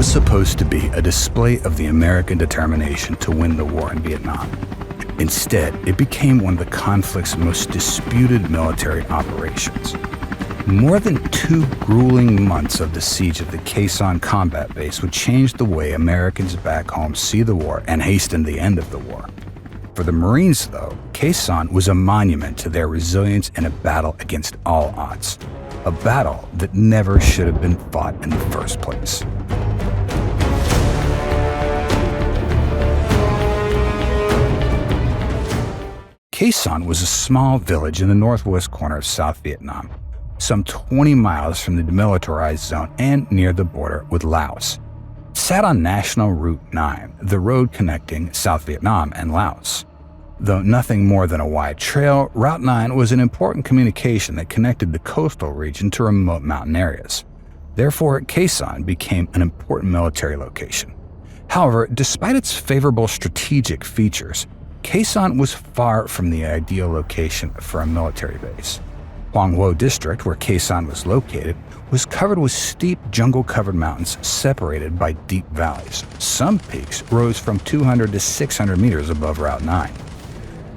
was supposed to be a display of the American determination to win the war in Vietnam. Instead, it became one of the conflict's most disputed military operations. More than 2 grueling months of the siege of the Khe Sanh Combat Base would change the way Americans back home see the war and hasten the end of the war. For the Marines, though, Khe Sanh was a monument to their resilience in a battle against all odds, a battle that never should have been fought in the first place. Khe Sanh was a small village in the northwest corner of South Vietnam, some 20 miles from the demilitarized zone and near the border with Laos. It sat on National Route 9, the road connecting South Vietnam and Laos. Though nothing more than a wide trail, Route 9 was an important communication that connected the coastal region to remote mountain areas. Therefore, Khe Sanh became an important military location. However, despite its favorable strategic features, Khe Sanh was far from the ideal location for a military base. Hoang Ngo district, where Khe Sanh was located, was covered with steep jungle-covered mountains separated by deep valleys. Some peaks rose from 200 to 600 meters above Route 9.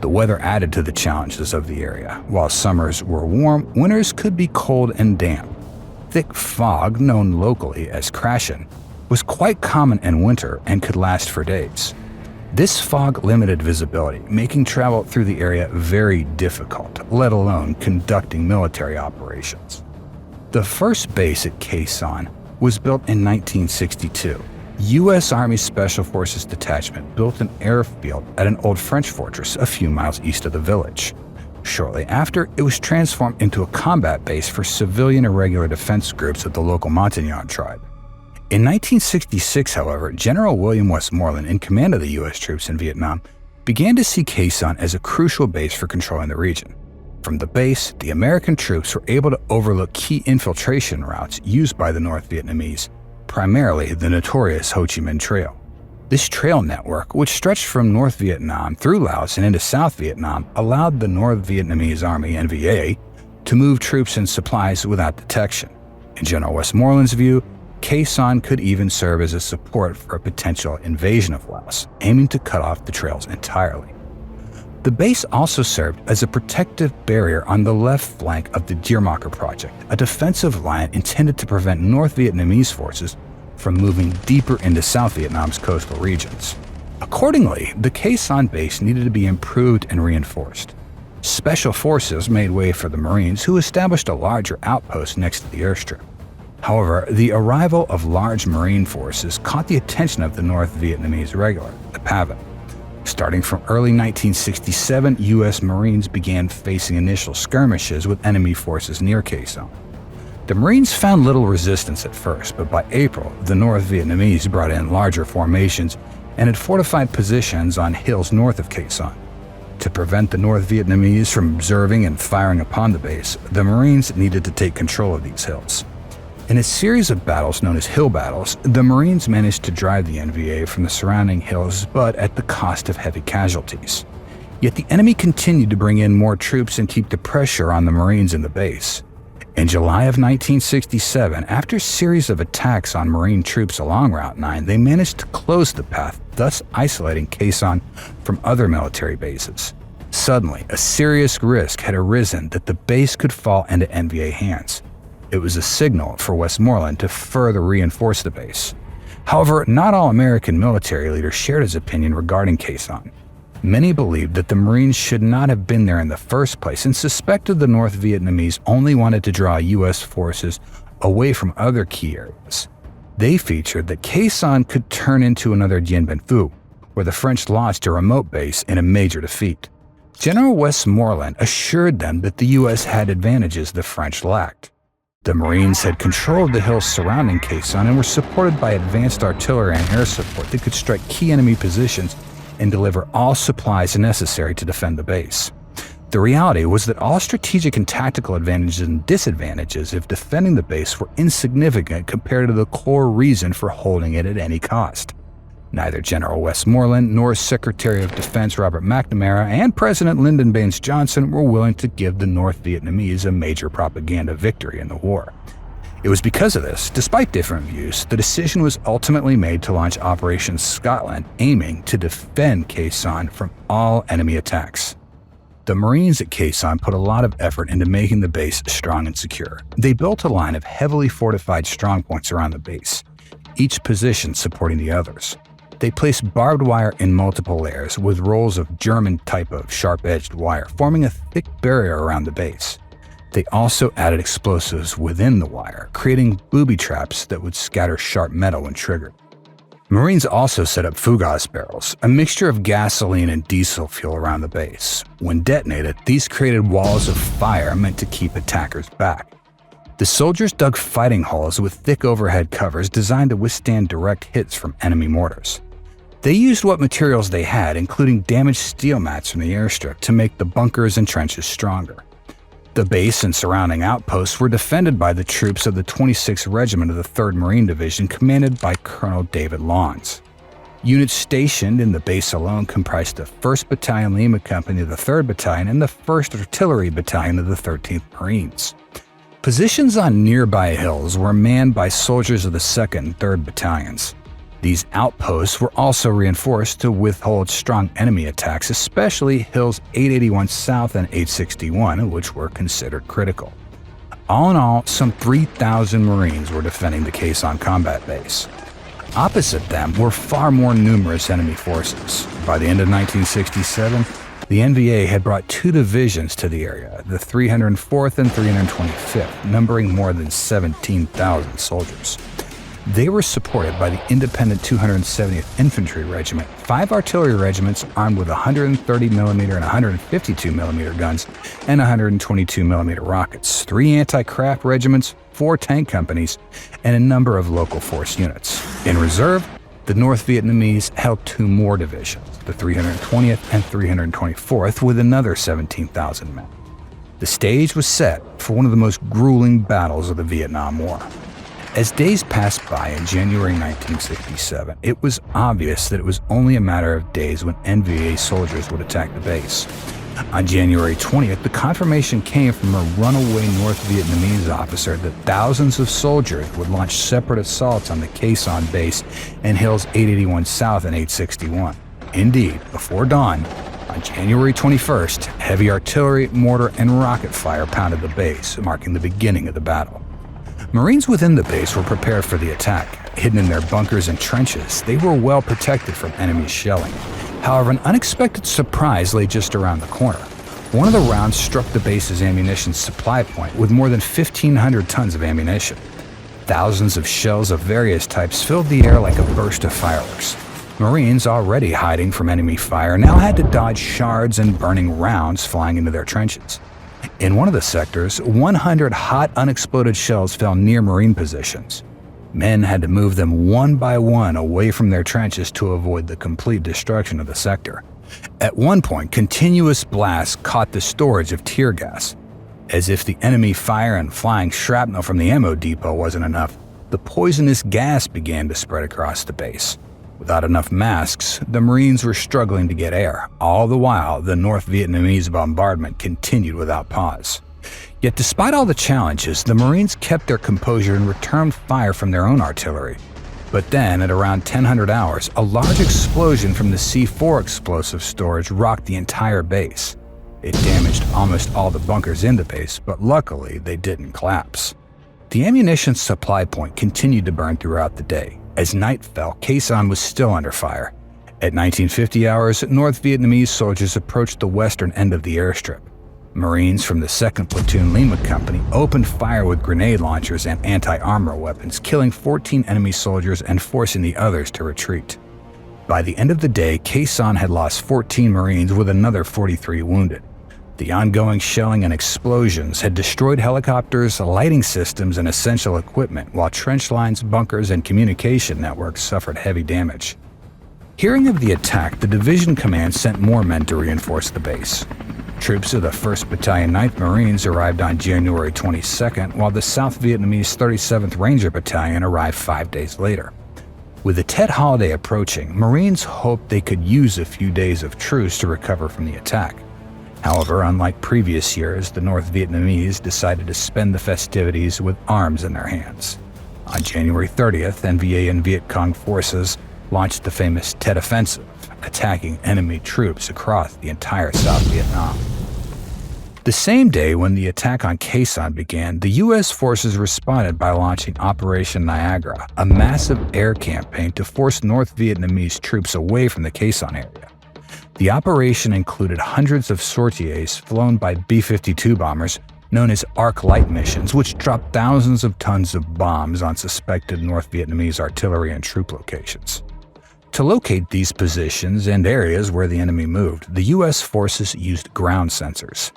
The weather added to the challenges of the area. While summers were warm, winters could be cold and damp. Thick fog, known locally as crashin, was quite common in winter and could last for days. This fog limited visibility, making travel through the area very difficult, let alone conducting military operations. The first base at Khe Sanh was built in 1962. U.S. Army Special Forces Detachment built an airfield at an old French fortress a few miles east of the village. Shortly after, it was transformed into a combat base for civilian irregular defense groups of the local Montagnard tribe. In 1966, however, General William Westmoreland, in command of the U.S. troops in Vietnam, began to see Khe Sanh as a crucial base for controlling the region. From the base, the American troops were able to overlook key infiltration routes used by the North Vietnamese, primarily the notorious Ho Chi Minh Trail. This trail network, which stretched from North Vietnam through Laos and into South Vietnam, allowed the North Vietnamese Army, NVA, to move troops and supplies without detection. In General Westmoreland's view, Khe Sanh could even serve as a support for a potential invasion of Laos, aiming to cut off the trails entirely. The base also served as a protective barrier on the left flank of the Diermacher Project, a defensive line intended to prevent North Vietnamese forces from moving deeper into South Vietnam's coastal regions. Accordingly, the Khe Sanh base needed to be improved and reinforced. Special forces made way for the Marines, who established a larger outpost next to the airstrip. However, the arrival of large Marine forces caught the attention of the North Vietnamese regular, the PAVN. Starting from early 1967, U.S. Marines began facing initial skirmishes with enemy forces near Khe Sanh. The Marines found little resistance at first, but by April, the North Vietnamese brought in larger formations and had fortified positions on hills north of Khe Sanh. To prevent the North Vietnamese from observing and firing upon the base, the Marines needed to take control of these hills. In a series of battles known as hill battles, the Marines managed to drive the NVA from the surrounding hills, but at the cost of heavy casualties. Yet the enemy continued to bring in more troops and keep the pressure on the Marines in the base. In July of 1967, after a series of attacks on Marine troops along Route 9, they managed to close the path, thus isolating Khe Sanh from other military bases. Suddenly, a serious risk had arisen that the base could fall into NVA hands. It was a signal for Westmoreland to further reinforce the base. However, not all American military leaders shared his opinion regarding Khe Sanh. Many believed that the Marines should not have been there in the first place and suspected the North Vietnamese only wanted to draw U.S. forces away from other key areas. They featured that Khe Sanh could turn into another Dien Bien Phu, where the French lost a remote base in a major defeat. General Westmoreland assured them that the U.S. had advantages the French lacked. The Marines had control of the hills surrounding Khe Sanh and were supported by advanced artillery and air support that could strike key enemy positions and deliver all supplies necessary to defend the base. The reality was that all strategic and tactical advantages and disadvantages of defending the base were insignificant compared to the core reason for holding it at any cost. Neither General Westmoreland nor Secretary of Defense Robert McNamara and President Lyndon Baines Johnson were willing to give the North Vietnamese a major propaganda victory in the war. It was because of this, despite different views, the decision was ultimately made to launch Operation Scotland, aiming to defend Khe Sanh from all enemy attacks. The Marines at Khe Sanh put a lot of effort into making the base strong and secure. They built a line of heavily fortified strongpoints around the base, each position supporting the others. They placed barbed wire in multiple layers with rolls of German type of sharp-edged wire, forming a thick barrier around the base. They also added explosives within the wire, creating booby traps that would scatter sharp metal when triggered. Marines also set up fugas barrels, a mixture of gasoline and diesel fuel around the base. When detonated, these created walls of fire meant to keep attackers back. The soldiers dug fighting holes with thick overhead covers designed to withstand direct hits from enemy mortars. They used what materials they had, including damaged steel mats from the airstrip, to make the bunkers and trenches stronger. The base and surrounding outposts were defended by the troops of the 26th Regiment of the 3rd Marine Division, commanded by Colonel David Lawns. Units stationed in the base alone comprised the 1st Battalion Lima Company of the 3rd Battalion and the 1st Artillery Battalion of the 13th Marines. Positions on nearby hills were manned by soldiers of the 2nd and 3rd Battalions. These outposts were also reinforced to withhold strong enemy attacks, especially Hills 881 South and 861, which were considered critical. All in all, some 3,000 Marines were defending the Khe Sanh Combat Base. Opposite them were far more numerous enemy forces. By the end of 1967, the NVA had brought 2 divisions to the area, the 304th and 325th, numbering more than 17,000 soldiers. They were supported by the independent 270th Infantry Regiment, 5 artillery regiments armed with 130mm and 152mm guns and 122mm rockets, 3 anti-craft regiments, 4 tank companies, and a number of local force units. In reserve, the North Vietnamese held 2 more divisions, the 320th and 324th, with another 17,000 men. The stage was set for one of the most grueling battles of the Vietnam War. As days passed by in January 1967, it was obvious that it was only a matter of days when NVA soldiers would attack the base. On January 20th, the confirmation came from a runaway North Vietnamese officer that thousands of soldiers would launch separate assaults on the Khe Sanh base and Hills 881 South and 861. Indeed, before dawn, on January 21st, heavy artillery, mortar, and rocket fire pounded the base, marking the beginning of the battle. Marines within the base were prepared for the attack. Hidden in their bunkers and trenches, they were well protected from enemy shelling. However, an unexpected surprise lay just around the corner. One of the rounds struck the base's ammunition supply point with more than 1,500 tons of ammunition. Thousands of shells of various types filled the air like a burst of fireworks. Marines, already hiding from enemy fire, now had to dodge shards and burning rounds flying into their trenches. In one of the sectors, 100 hot, unexploded shells fell near Marine positions. Men had to move them one by one away from their trenches to avoid the complete destruction of the sector. At one point, continuous blasts caught the storage of tear gas. As if the enemy fire and flying shrapnel from the ammo depot wasn't enough, the poisonous gas began to spread across the base. Without enough masks, the Marines were struggling to get air. All the while, the North Vietnamese bombardment continued without pause. Yet despite all the challenges, the Marines kept their composure and returned fire from their own artillery. But then, at around 1000 hours, a large explosion from the C4 explosive storage rocked the entire base. It damaged almost all the bunkers in the base, but luckily they didn't collapse. The ammunition supply point continued to burn throughout the day. As night fell, Khe Sanh was still under fire. At 1950 hours, North Vietnamese soldiers approached the western end of the airstrip. Marines from the 2nd Platoon Lima Company opened fire with grenade launchers and anti-armor weapons, killing 14 enemy soldiers and forcing the others to retreat. By the end of the day, Khe Sanh had lost 14 Marines with another 43 wounded. The ongoing shelling and explosions had destroyed helicopters, lighting systems, and essential equipment, while trench lines, bunkers, and communication networks suffered heavy damage. Hearing of the attack, the division command sent more men to reinforce the base. Troops of the 1st Battalion 9th Marines arrived on January 22nd, while the South Vietnamese 37th Ranger Battalion arrived 5 days later. With the Tet holiday approaching, Marines hoped they could use a few days of truce to recover from the attack. However, unlike previous years, the North Vietnamese decided to spend the festivities with arms in their hands. On January 30th, NVA and Viet Cong forces launched the famous Tet Offensive, attacking enemy troops across the entire South Vietnam. The same day when the attack on Khe San began, the U.S. forces responded by launching Operation Niagara, a massive air campaign to force North Vietnamese troops away from the Khe San area. The operation included hundreds of sorties flown by B-52 bombers known as Arc Light missions, which dropped thousands of tons of bombs on suspected North Vietnamese artillery and troop locations. To locate these positions and areas where the enemy moved, the U.S. forces used ground sensors.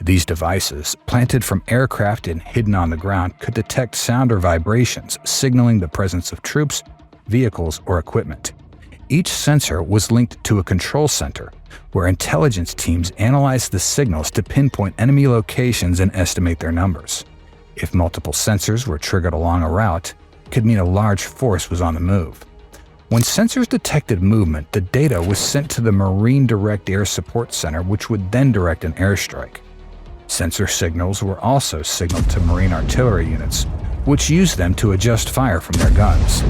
These devices, planted from aircraft and hidden on the ground, could detect sound or vibrations, signaling the presence of troops, vehicles, or equipment. Each sensor was linked to a control center, where intelligence teams analyzed the signals to pinpoint enemy locations and estimate their numbers. If multiple sensors were triggered along a route, it could mean a large force was on the move. When sensors detected movement, the data was sent to the Marine Direct Air Support Center, which would then direct an airstrike. Sensor signals were also signaled to Marine artillery units, which used them to adjust fire from their guns.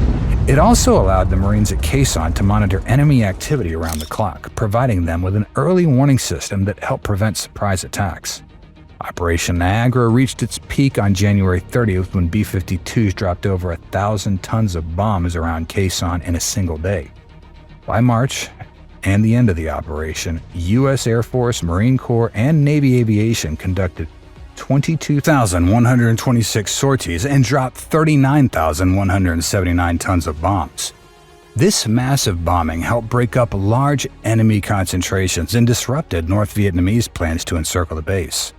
It also allowed the Marines at Khe Sanh to monitor enemy activity around the clock, providing them with an early warning system that helped prevent surprise attacks. Operation Niagara reached its peak on January 30th when B-52s dropped over 1,000 tons of bombs around Khe Sanh in a single day. By March, and the end of the operation, U.S. Air Force, Marine Corps, and Navy Aviation conducted 22,126 sorties and dropped 39,179 tons of bombs. This massive bombing helped break up large enemy concentrations and disrupted North Vietnamese plans to encircle the base.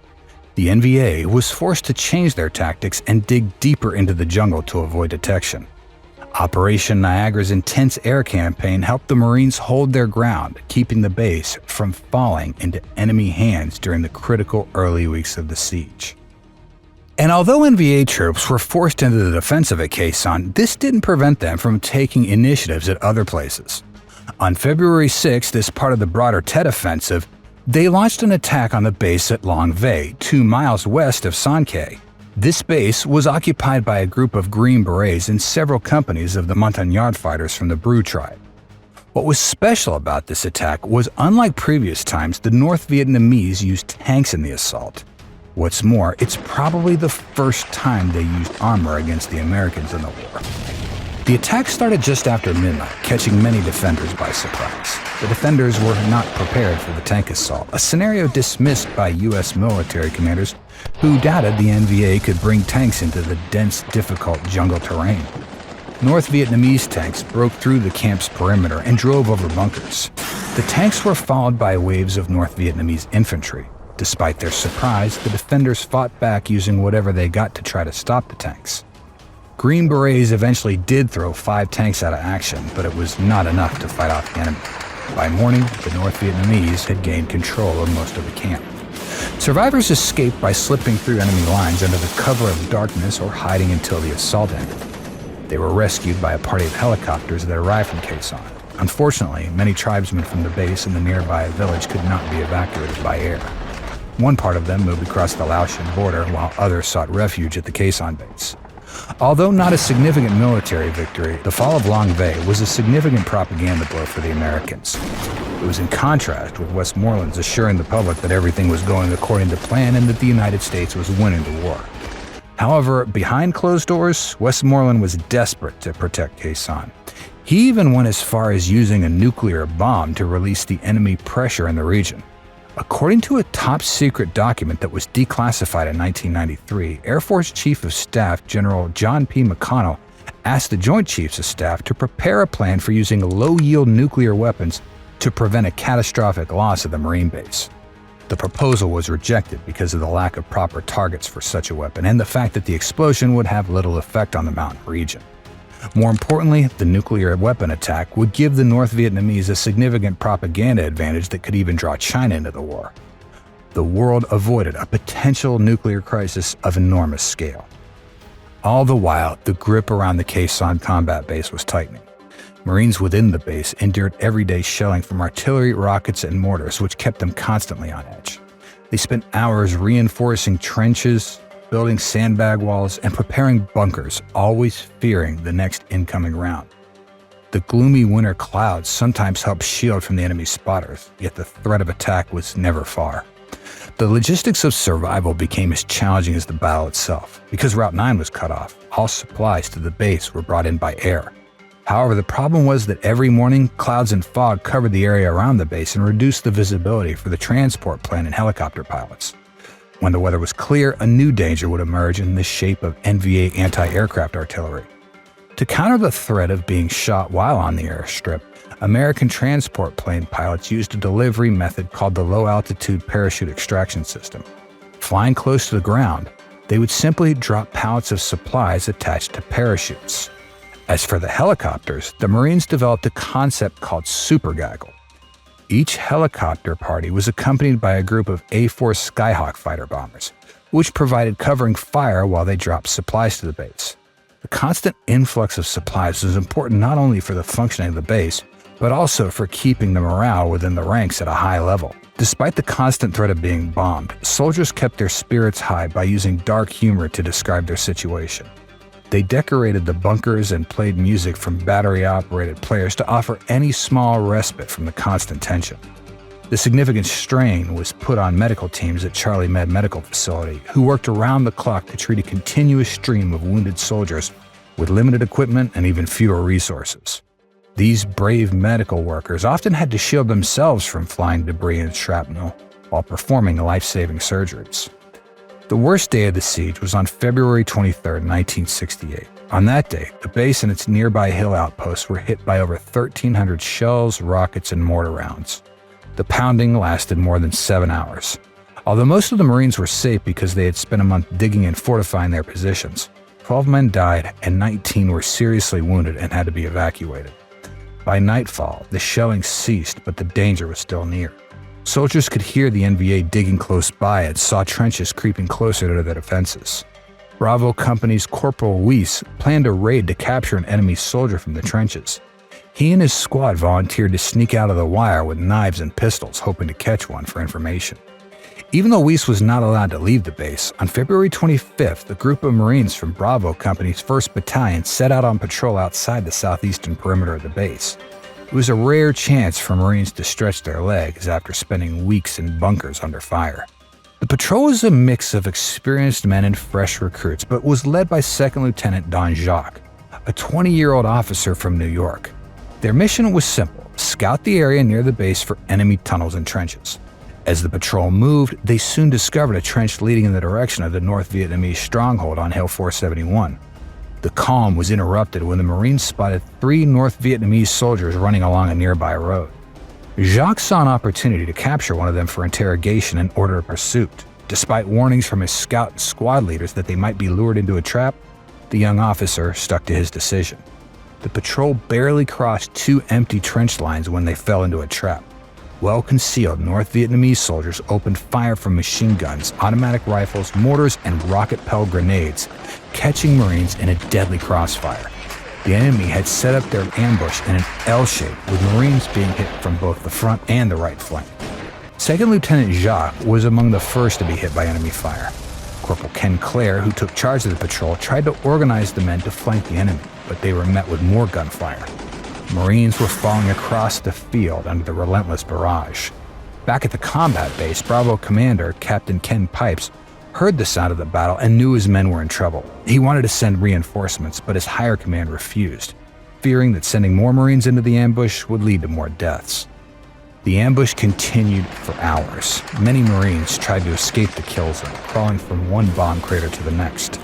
The NVA was forced to change their tactics and dig deeper into the jungle to avoid detection. Operation Niagara's intense air campaign helped the Marines hold their ground, keeping the base from falling into enemy hands during the critical early weeks of the siege. And although NVA troops were forced into the defensive at Khe Sanh, this didn't prevent them from taking initiatives at other places. On February 6th, as part of the broader Tet Offensive, they launched an attack on the base at Long Vây, 2 miles west of San Khe. This base was occupied by a group of Green Berets and several companies of the Montagnard fighters from the Bru tribe. What was special about this attack was, unlike previous times, the North Vietnamese used tanks in the assault. What's more, it's probably the first time they used armor against the Americans in the war. The attack started just after midnight, catching many defenders by surprise. The defenders were not prepared for the tank assault, a scenario dismissed by U.S. military commanders who doubted the NVA could bring tanks into the dense, difficult jungle terrain. North Vietnamese tanks broke through the camp's perimeter and drove over bunkers. The tanks were followed by waves of North Vietnamese infantry. Despite their surprise, the defenders fought back using whatever they got to try to stop the tanks. Green Berets eventually did throw 5 tanks out of action, but it was not enough to fight off the enemy. By morning, the North Vietnamese had gained control of most of the camp. Survivors escaped by slipping through enemy lines under the cover of darkness or hiding until the assault ended. They were rescued by a party of helicopters that arrived from Khe Sanh. Unfortunately, many tribesmen from the base and the nearby village could not be evacuated by air. One part of them moved across the Laotian border, while others sought refuge at the Khe Sanh base. Although not a significant military victory, the fall of Long Vây was a significant propaganda blow for the Americans. It was in contrast with Westmoreland's assuring the public that everything was going according to plan and that the United States was winning the war. However, behind closed doors, Westmoreland was desperate to protect Khe Sanh. He even went as far as using a nuclear bomb to release the enemy pressure in the region. According to a top-secret document that was declassified in 1993, Air Force Chief of Staff General John P. McConnell asked the Joint Chiefs of Staff to prepare a plan for using low-yield nuclear weapons to prevent a catastrophic loss of the Marine base. The proposal was rejected because of the lack of proper targets for such a weapon and the fact that the explosion would have little effect on the mountain region. More importantly, the nuclear weapon attack would give the North Vietnamese a significant propaganda advantage that could even draw China into the war. The world avoided a potential nuclear crisis of enormous scale. All the while, the grip around the Khe Sanh Combat Base was tightening. Marines within the base endured everyday shelling from artillery, rockets, and mortars, which kept them constantly on edge. They spent hours reinforcing trenches, building sandbag walls, and preparing bunkers, always fearing the next incoming round. The gloomy winter clouds sometimes helped shield from the enemy's spotters, yet the threat of attack was never far. The logistics of survival became as challenging as the battle itself. Because Route 9 was cut off, all supplies to the base were brought in by air. However, the problem was that every morning, clouds and fog covered the area around the base and reduced the visibility for the transport plane and helicopter pilots. When the weather was clear, a new danger would emerge in the shape of NVA anti-aircraft artillery. To counter the threat of being shot while on the airstrip, American transport plane pilots used a delivery method called the low-altitude parachute extraction system. Flying close to the ground, they would simply drop pallets of supplies attached to parachutes. As for the helicopters, the Marines developed a concept called super gaggle. Each helicopter party was accompanied by a group of A-4 Skyhawk fighter bombers, which provided covering fire while they dropped supplies to the base. The constant influx of supplies was important not only for the functioning of the base, but also for keeping the morale within the ranks at a high level. Despite the constant threat of being bombed, soldiers kept their spirits high by using dark humor to describe their situation. They decorated the bunkers and played music from battery-operated players to offer any small respite from the constant tension. The significant strain was put on medical teams at Charlie Med Medical Facility, who worked around the clock to treat a continuous stream of wounded soldiers with limited equipment and even fewer resources. These brave medical workers often had to shield themselves from flying debris and shrapnel while performing life-saving surgeries. The worst day of the siege was on February 23, 1968. On that day, the base and its nearby hill outposts were hit by over 1,300 shells, rockets, and mortar rounds. The pounding lasted more than 7 hours. Although most of the Marines were safe because they had spent a month digging and fortifying their positions, 12 men died and 19 were seriously wounded and had to be evacuated. By nightfall, the shelling ceased, but the danger was still near. Soldiers could hear the NVA digging close by and saw trenches creeping closer to their defenses. Bravo Company's Corporal Weiss planned a raid to capture an enemy soldier from the trenches. He and his squad volunteered to sneak out of the wire with knives and pistols, hoping to catch one for information. Even though Weiss was not allowed to leave the base, on February 25th, a group of Marines from Bravo Company's 1st Battalion set out on patrol outside the southeastern perimeter of the base. It was a rare chance for Marines to stretch their legs after spending weeks in bunkers under fire. The patrol was a mix of experienced men and fresh recruits, but was led by 2nd Lieutenant Don Jacques, a 20-year-old officer from New York. Their mission was simple: scout the area near the base for enemy tunnels and trenches. As the patrol moved, they soon discovered a trench leading in the direction of the North Vietnamese stronghold on Hill 471. The calm was interrupted when the Marines spotted 3 North Vietnamese soldiers running along a nearby road. Jacques saw an opportunity to capture one of them for interrogation and order a pursuit. Despite warnings from his scout and squad leaders that they might be lured into a trap, the young officer stuck to his decision. The patrol barely crossed 2 empty trench lines when they fell into a trap. Well-concealed North Vietnamese soldiers opened fire from machine guns, automatic rifles, mortars, and rocket-propelled grenades, catching Marines in a deadly crossfire. The enemy had set up their ambush in an L shape, with Marines being hit from both the front and the right flank. 2nd Lieutenant Jacques was among the first to be hit by enemy fire. Corporal Ken Clare, who took charge of the patrol, tried to organize the men to flank the enemy, but they were met with more gunfire. Marines were falling across the field under the relentless barrage. Back at the combat base, Bravo Commander Captain Ken Pipes heard the sound of the battle and knew his men were in trouble. He wanted to send reinforcements, but his higher command refused, fearing that sending more Marines into the ambush would lead to more deaths. The ambush continued for hours. Many Marines tried to escape the kill zone, crawling from one bomb crater to the next.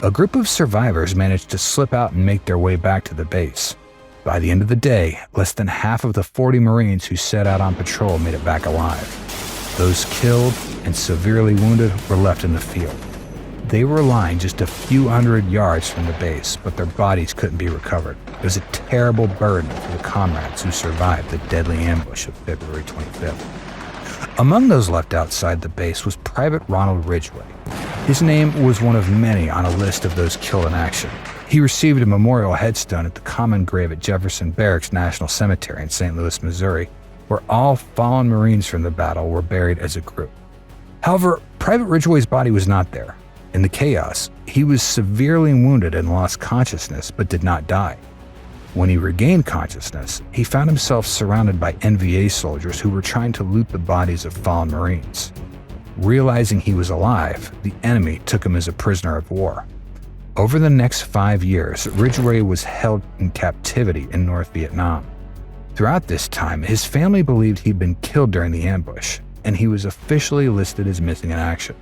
A group of survivors managed to slip out and make their way back to the base. By the end of the day, less than half of the 40 Marines who set out on patrol made it back alive. Those killed and severely wounded were left in the field. They were lying just a few hundred yards from the base, but their bodies couldn't be recovered. It was a terrible burden for the comrades who survived the deadly ambush of February 25th. Among those left outside the base was Private Ronald Ridgway. His name was one of many on a list of those killed in action. He received a memorial headstone at the common grave at Jefferson Barracks National Cemetery in St. Louis, Missouri, where all fallen Marines from the battle were buried as a group. However, Private Ridgway's body was not there. In the chaos, he was severely wounded and lost consciousness but did not die. When he regained consciousness, he found himself surrounded by NVA soldiers who were trying to loot the bodies of fallen Marines. Realizing he was alive, the enemy took him as a prisoner of war. Over the next 5 years, Ridgway was held in captivity in North Vietnam. Throughout this time, his family believed he'd been killed during the ambush, and he was officially listed as missing in action.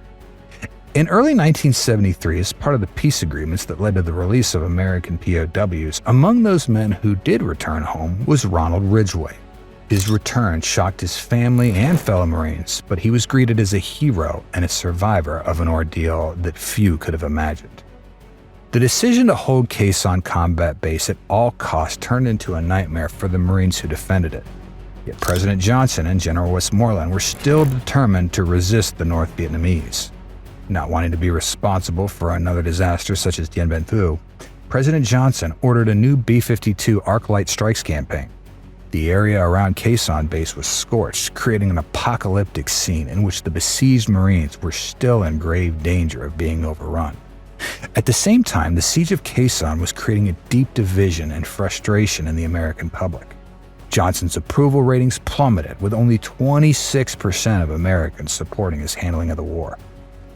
In early 1973, as part of the peace agreements that led to the release of American POWs, among those men who did return home was Ronald Ridgway. His return shocked his family and fellow Marines, but he was greeted as a hero and a survivor of an ordeal that few could have imagined. The decision to hold Khe Sanh Combat Base at all costs turned into a nightmare for the Marines who defended it. Yet President Johnson and General Westmoreland were still determined to resist the North Vietnamese. Not wanting to be responsible for another disaster such as Dien Bien Phu, President Johnson ordered a new B-52 Arc Light Strikes campaign. The area around Khe Sanh Base was scorched, creating an apocalyptic scene in which the besieged Marines were still in grave danger of being overrun. At the same time, the siege of Khe Sanh was creating a deep division and frustration in the American public. Johnson's approval ratings plummeted, with only 26% of Americans supporting his handling of the war.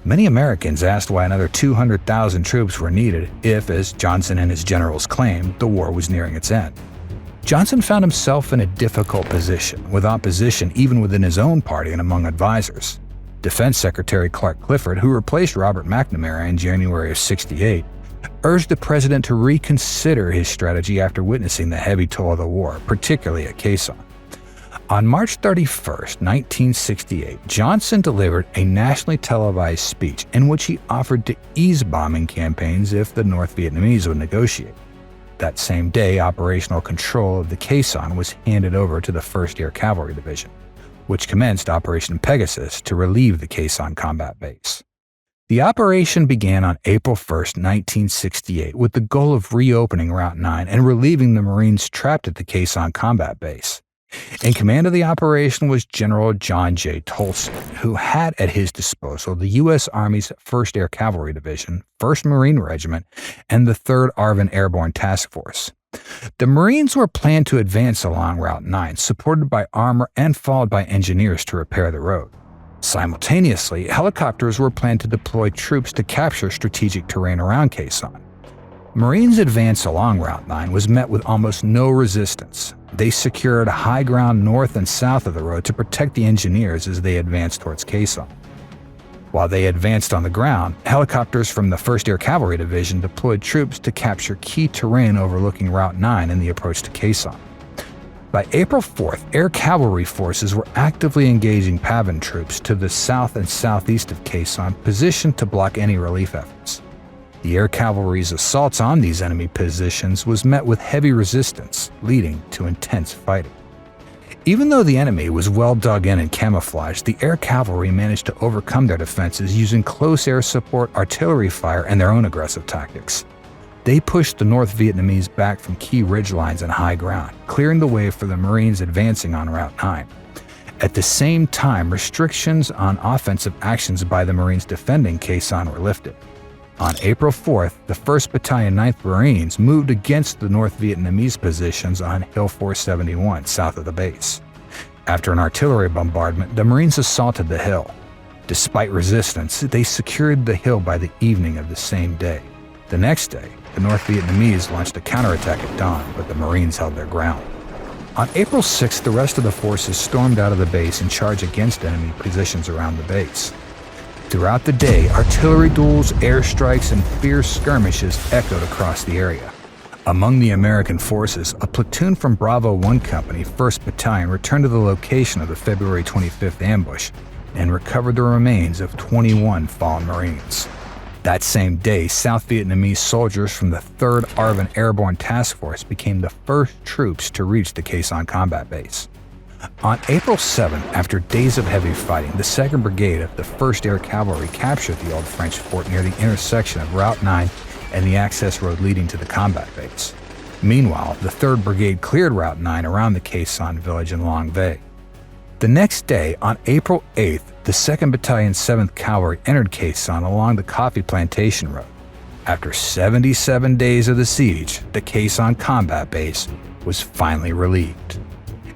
Many Americans asked why another 200,000 troops were needed if, as Johnson and his generals claimed, the war was nearing its end. Johnson found himself in a difficult position, with opposition even within his own party and among advisors. Defense Secretary Clark Clifford, who replaced Robert McNamara in January of '68, urged the president to reconsider his strategy after witnessing the heavy toll of the war, particularly at Khe Sanh. On March 31, 1968, Johnson delivered a nationally televised speech in which he offered to ease bombing campaigns if the North Vietnamese would negotiate. That same day, operational control of the Khe Sanh was handed over to the 1st Air Cavalry Division, which commenced Operation Pegasus to relieve the Khe Sanh Combat Base. The operation began on April 1, 1968, with the goal of reopening Route 9 and relieving the Marines trapped at the Khe Sanh Combat Base. In command of the operation was General John J. Tolson, who had at his disposal the U.S. Army's 1st Air Cavalry Division, 1st Marine Regiment, and the 3rd ARVN Airborne Task Force. The Marines were planned to advance along Route 9, supported by armor and followed by engineers to repair the road. Simultaneously, helicopters were planned to deploy troops to capture strategic terrain around Khe Sanh. Marines' advance along Route 9 was met with almost no resistance. They secured high ground north and south of the road to protect the engineers as they advanced towards Khe Sanh. While they advanced on the ground, helicopters from the 1st Air Cavalry Division deployed troops to capture key terrain overlooking Route 9 in the approach to Khe Sanh. By April 4th, air cavalry forces were actively engaging PAVN troops to the south and southeast of Khe Sanh, positioned to block any relief efforts. The air cavalry's assaults on these enemy positions was met with heavy resistance, leading to intense fighting. Even though the enemy was well dug in and camouflaged, the air cavalry managed to overcome their defenses using close air support, artillery fire, and their own aggressive tactics. They pushed the North Vietnamese back from key ridge lines and high ground, clearing the way for the Marines advancing on Route 9. At the same time, restrictions on offensive actions by the Marines defending Khe Sanh were lifted. On April 4th, the 1st Battalion 9th Marines moved against the North Vietnamese positions on Hill 471 south of the base. After an artillery bombardment, the Marines assaulted the hill. Despite resistance, they secured the hill by the evening of the same day. The next day, the North Vietnamese launched a counterattack at dawn, but the Marines held their ground. On April 6th, the rest of the forces stormed out of the base and charged against enemy positions around the base. Throughout the day, artillery duels, airstrikes, and fierce skirmishes echoed across the area. Among the American forces, a platoon from Bravo 1 Company, 1st Battalion, returned to the location of the February 25th ambush and recovered the remains of 21 fallen Marines. That same day, South Vietnamese soldiers from the 3rd ARVN Airborne Task Force became the first troops to reach the Khe Sanh Combat Base. On April 7th, after days of heavy fighting, the 2nd Brigade of the 1st Air Cavalry captured the old French fort near the intersection of Route 9 and the access road leading to the combat base. Meanwhile, the 3rd Brigade cleared Route 9 around the Khe Sanh village in Long Vay. The next day, on April 8th, the the 2nd Battalion 7th Cavalry entered Khe Sanh along the coffee plantation road. After 77 days of the siege, the Khe Sanh Combat Base was finally relieved.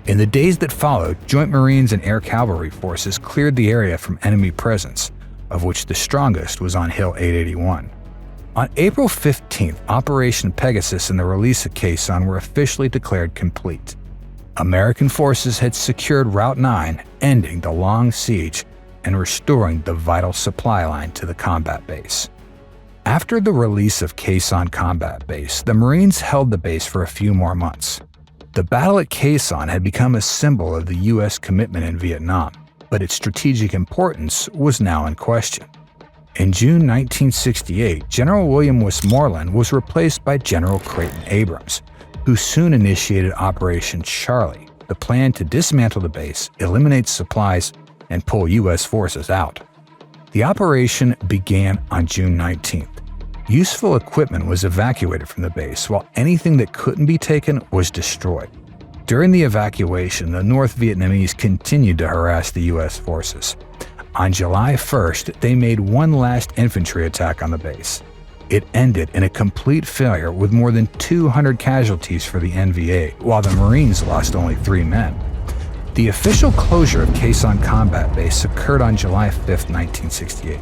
In the days that followed, Joint Marines and Air Cavalry forces cleared the area from enemy presence, of which the strongest was on Hill 881. On April 15th, Operation Pegasus and the release of Khe Sanh were officially declared complete. American forces had secured Route 9, ending the long siege and restoring the vital supply line to the combat base. After the release of Khe Sanh Combat Base, the Marines held the base for a few more months. The battle at Khe Sanh had become a symbol of the U.S. commitment in Vietnam, but its strategic importance was now in question. In June 1968, General William Westmoreland was replaced by General Creighton Abrams, who soon initiated Operation Charlie, the plan to dismantle the base, eliminate supplies, and pull U.S. forces out. The operation began on June 19th. Useful equipment was evacuated from the base, while anything that couldn't be taken was destroyed. During the evacuation, the North Vietnamese continued to harass the U.S. forces. On July 1st, they made one last infantry attack on the base. It ended in a complete failure with more than 200 casualties for the NVA, while the Marines lost only 3 men. The official closure of Khe Sanh Combat Base occurred on July 5, 1968.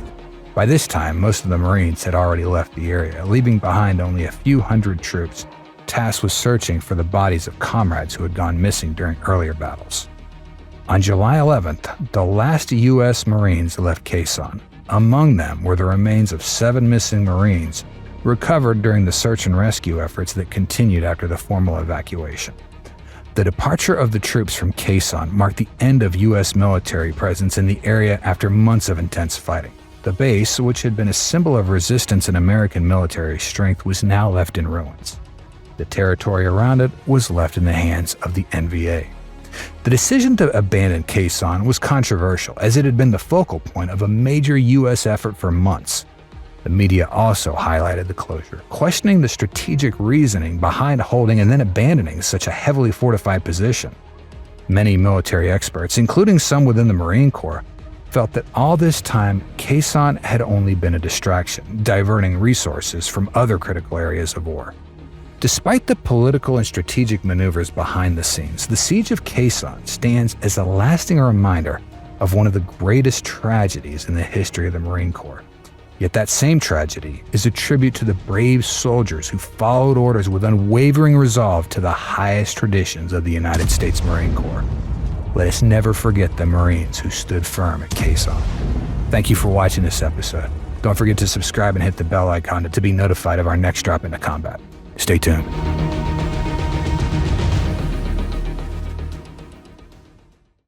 By this time, most of the Marines had already left the area, leaving behind only a few hundred troops, tasked with searching for the bodies of comrades who had gone missing during earlier battles. On July 11th, the last U.S. Marines left Khe Sanh. Among them were the remains of 7 missing Marines recovered during the search and rescue efforts that continued after the formal evacuation. The departure of the troops from Khe Sanh marked the end of U.S. military presence in the area after months of intense fighting. The base, which had been a symbol of resistance and American military strength, was now left in ruins. The territory around it was left in the hands of the NVA. The decision to abandon Khe Sanh was controversial, as it had been the focal point of a major U.S. effort for months. The media also highlighted the closure, questioning the strategic reasoning behind holding and then abandoning such a heavily fortified position. Many military experts, including some within the Marine Corps, felt that all this time Khe Sanh had only been a distraction, diverting resources from other critical areas of war. Despite the political and strategic maneuvers behind the scenes, the siege of Khe Sanh stands as a lasting reminder of one of the greatest tragedies in the history of the Marine Corps. Yet that same tragedy is a tribute to the brave soldiers who followed orders with unwavering resolve to the highest traditions of the United States Marine Corps. Let us never forget the Marines who stood firm at Khe Sanh. Thank you for watching this episode. Don't forget to subscribe and hit the bell icon to be notified of our next drop into combat. Stay tuned.